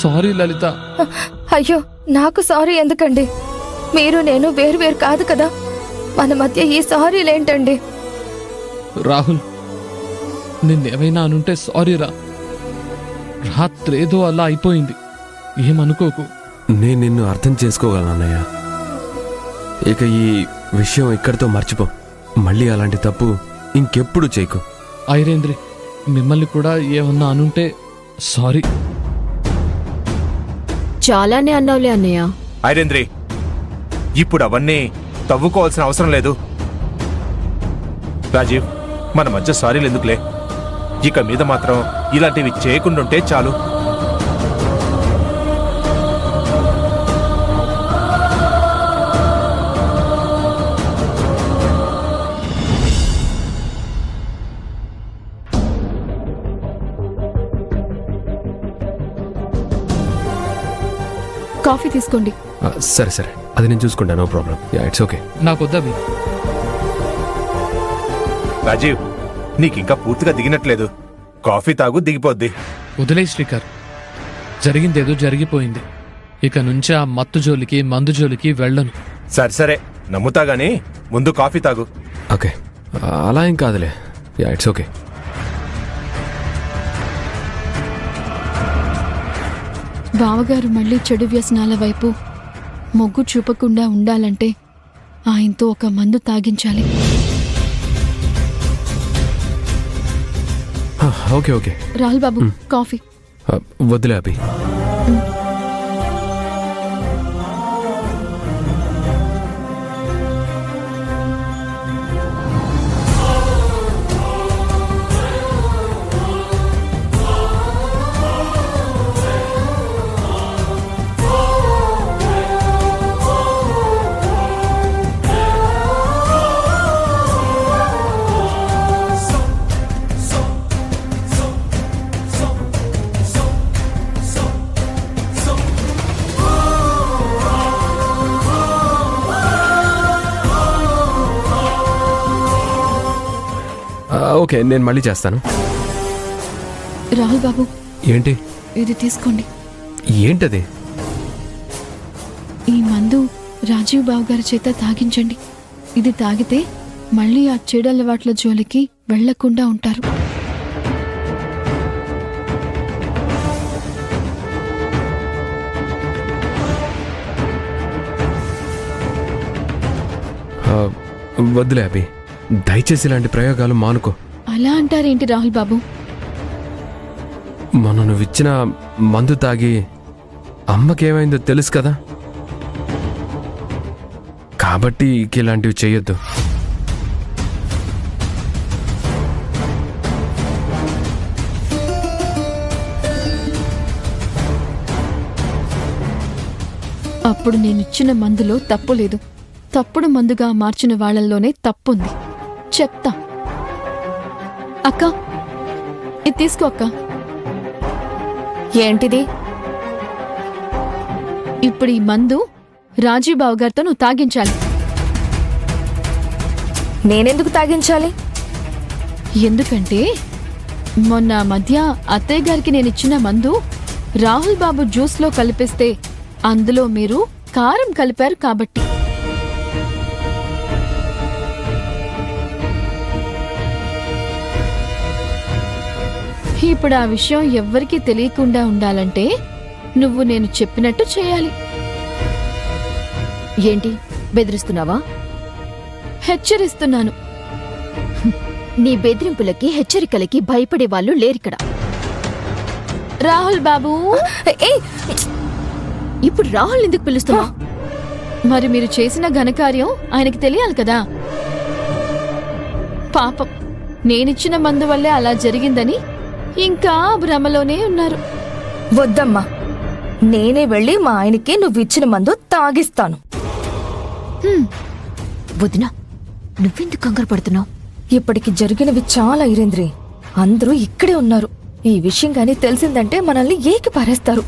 Sorry లలిత. అయ్యో, నాకు sorry ఎందుకండి? మీరు నేను వేరు కాదు కదా, మన మధ్య ఈ సారీలేంటండి? రాహుల్, నిన్నేమైనా అనుంటే సారీరా. రాత్రేదో అలా అయిపోయింది, ఏమనుకోకు. నేను నిన్ను అర్థం చేసుకోగలను అన్నయ్య. ఇక ఈ విషయం ఇక్కడితో మర్చిపో. మళ్ళీ అలాంటి తప్పు ఇంకెప్పుడు చేయకు. ఐరేంద్రి, మిమ్మల్ని కూడా ఏమన్నా అనుంటే సారీ. చాలానే అన్నావులే అన్నయ్య. ఐరేంద్రి, ఇప్పుడు అవన్నీ తవ్వుకోవాల్సిన అవసరం లేదు. రాజీవ్, మన మధ్య సారీలు ఎందుకులే? ఇక మీద మాత్రం ఇలాంటివి చేయకుండుంటే చాలు. కాఫీ తీసుకోండి. సరే సరే, అది నేను చూసుకుంటా. No problem. It's okay. నాకొద్దవి. రాజీవ్, నీకింకా పూర్తిగా దిగినట్లేదు. కాఫీ తాగు, దిగిపోద్ది. వదిలే శ్రీకర్, జరిగిందేదో జరిగిపోయింది. ఇక నుంచి ఆ మత్తు జోలికి మందు జోలికి వెళ్ళను. సరే సరే, నమ్ముతా గానీ ముందు కాఫీ తాగు. ఓకే, అలా ఏం కాదులే. It's okay. బావగారు మళ్ళీ చెడు వ్యసనాల వైపు మొగ్గు చూపకుండా ఉండాలంటే ఆయనతో ఒక మందు తాగించాలి. Okay okay. Rahul babu, coffee. వద్దులే అభి. ఓకే, నేను మళ్ళీ చేస్తాను. రాహుల్ బాబు, ఏంటి? ఇది తీసుకోండి. ఏంటది? ఈ మందు రాజీవ్ బాబు గారి చేత తాగించండి. ఇది తాగితే మళ్ళీ ఆ చెడలవాట్ల జోలికి వెళ్లకుండా ఉంటారు. వద్దులే అభి, దయచేసి ఇలాంటి ప్రయోగాలు మానుకో. అలా అంటారేంటి రాహుల్ బాబు? మొన్న నువ్విచ్చిన మందు తాగి అమ్మకేమైందో తెలుసు కదా, కాబట్టి ఇలాంటివి చెయ్యొద్దు. అప్పుడు నేనిచ్చిన మందులో తప్పు లేదు. తప్పుడు మందుగా మార్చిన వాళ్లలోనే తప్పుంది. చెప్తా. అక్క, ఇది తీసుకో అక్క. ఏంటిది? ఇప్పుడు ఈ మందు రాజీవ్ బాబు గారితో నువ్వు తాగించాలి. నేనెందుకు తాగించాలి? ఎందుకంటే మొన్న మధ్య అత్తయ్య గారికి నేనిచ్చిన మందు రాహుల్ బాబు జ్యూస్లో కలిపేస్తే అందులో మీరు కారం కలిపారు కాబట్టి. ఇప్పుడు ఆ విషయం ఎవ్వరికీ తెలియకుండా ఉండాలంటే నువ్వు నేను చెప్పినట్టు చేయాలి. ఏంటి, బెదిరిస్తున్నావా? హెచ్చరిస్తున్నాను. నీ బెదిరింపులకి హెచ్చరికలకి భయపడే వాళ్ళు లేరిక్కడ. రాహుల్ బాబు, ఇప్పుడు రాహుల్ ఎందుకు పిలుస్తున్నా? మరి మీరు చేసిన ఘనకార్యం ఆయనకి తెలియాలి కదా. పాపం, నేనిచ్చిన మందు వల్లే అలా జరిగిందని ఇంకా భ్రమలోనే ఉన్నారు. వద్దమ్మా, నేనే వెళ్ళి మా ఆయనకి నువ్విచ్చిన మందు తాగిస్తాను. వదినా, నువ్వెందుకు కంగారు పడుతున్నావు? ఇప్పటికి జరిగినవి చాలా ఐరేంద్రి. అందరూ ఇక్కడే ఉన్నారు. ఈ విషయం గానీ తెలిసిందంటే మనల్ని ఏకి పారేస్తారు.